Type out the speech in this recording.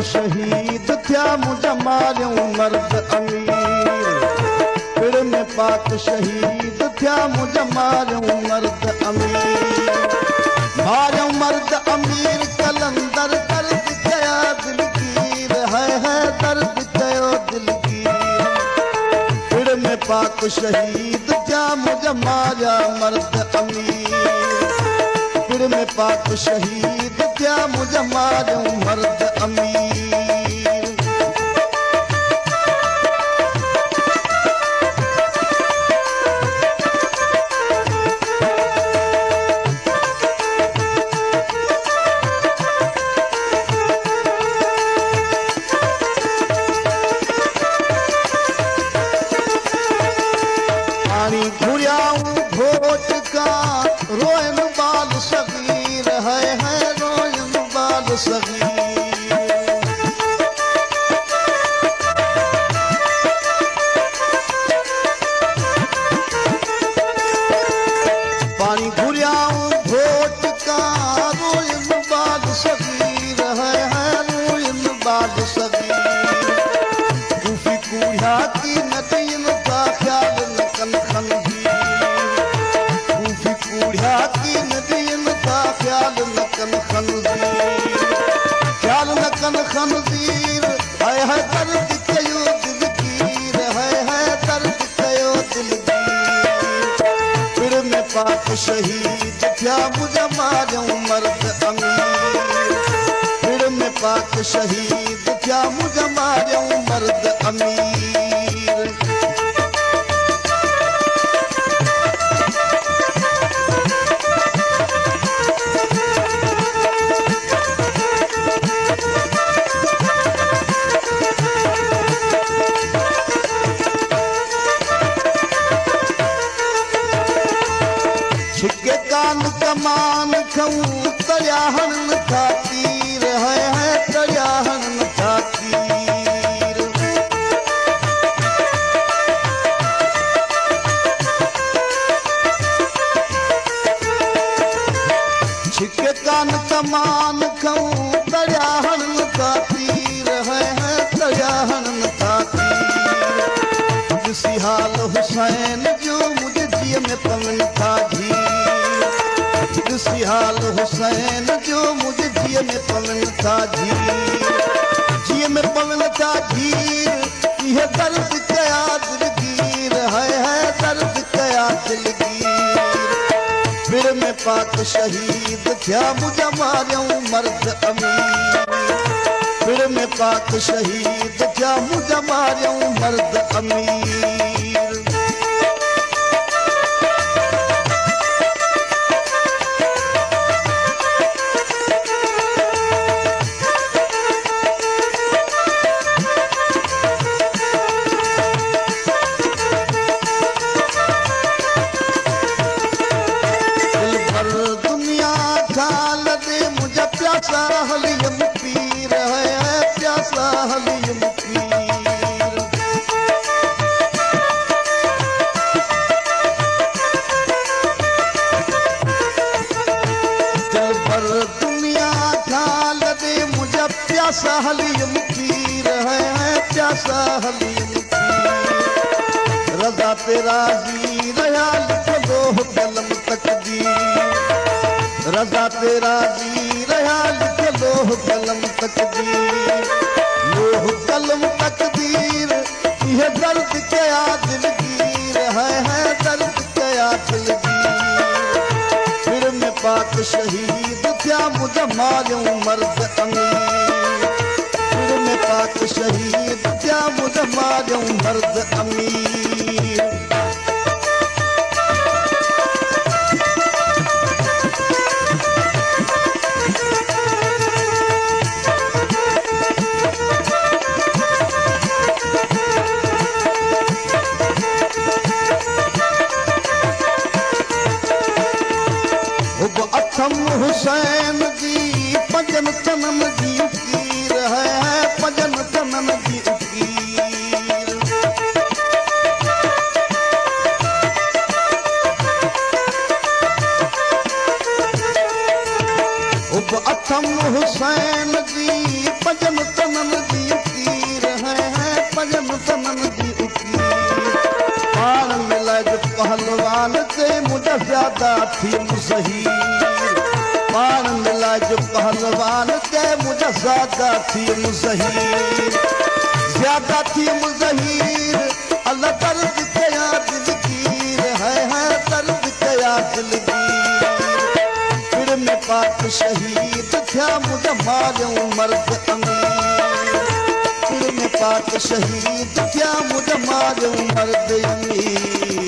शहीद थिया मुझा मारियूं मर्द अमीर। पिड़ में पाक शहीद थिया मुझा मारियूं मर्द अमीर। मारियूं मर्द अमीर कलंदर दर्द कया दिलगीर है दर्द कयो दिलगीर। पिड़ में पाक शहीद थिया मुझा मारिया मर्द अमीर। पिड़ में पाक शहीद थिया मुझा मारियूं मर्द अमीर। पानी घुरियाऊं घोट का रोयन बाल सगीर है रोयन बाल सगीर। पानी घुरियाऊं घोट का रोयन बाल सगीर है रोयन बाल सगीर। कूफी कूढ़ा की नदियन का ख्याल नकन खनजीर। कूफी कूढ़ा की नदियन का ख्याल नकन खनजीर। ख्याल नकन खनजीर है दर्द कयो दिलगीर है दर्द कयो दिलगीर। पिड़ में पाक शहीद थिया मुझा मारियूं मर्द अमीर। पिड़ में पाक शहीद थिया मुझा मारियूं मर्द अमीर। छिके कान कमान खऊं तरिया हन था तीर है तरिया हन था तीर। छिके कान कमान खऊं तरिया हन था तीर है तरिया हन था तीर। जिसी हाल हुसैन जो मुझे जिय में पवन था झीर। जिसी हाल हुसैन जो मुझे जिय में पवन था झीर। जिय में पवन था झीर यह दर्द कया दिलगीर है दर्द कया दिलगीर। पिड़ में पाक शहीद थिया मुझा मारियूं मर्द अमीर। पिड़ में पाक शहीद थिया मुझा मारियूं मर्द अमीर। प्यासा हलियम पीर है प्यासा हलियम पीर। दिल भर दुनिया खाल दे मुझे प्यासा हलियम पीर है प्यासा हलियम पीर। रजा तेरा जी रहा लिख दो कलम तकदीर। रजा तेरा जी रहा लिख लोह कलम तकदीर। लोह कलम तकदीर यह दर्द कया दिलगीर है दर्द कया दिलगीर। पिड़ में पाक शहीद थिया मुझा मारियूं मर्द अमीर। पिड़ में पाक शहीद थिया मुझा मारियूं मर्द अमीर। अथम हुसैन जी पंजन तनन जी उकीर है पंजन तनन जी उकीर। थी मुज़हीर पान मिला जो पहलवान के मुझे ज्यादा थी मुज़हीर ज्यादा थी मुज़हीर अल्लाह दर्द कया दिलगीर है दर्द कया दिलगीर फिर में पाक शहीद थिया मुझे मारियो मर्द अमीर फिर में पाक शहीद थिया मुझे मारियो मर्द अमीर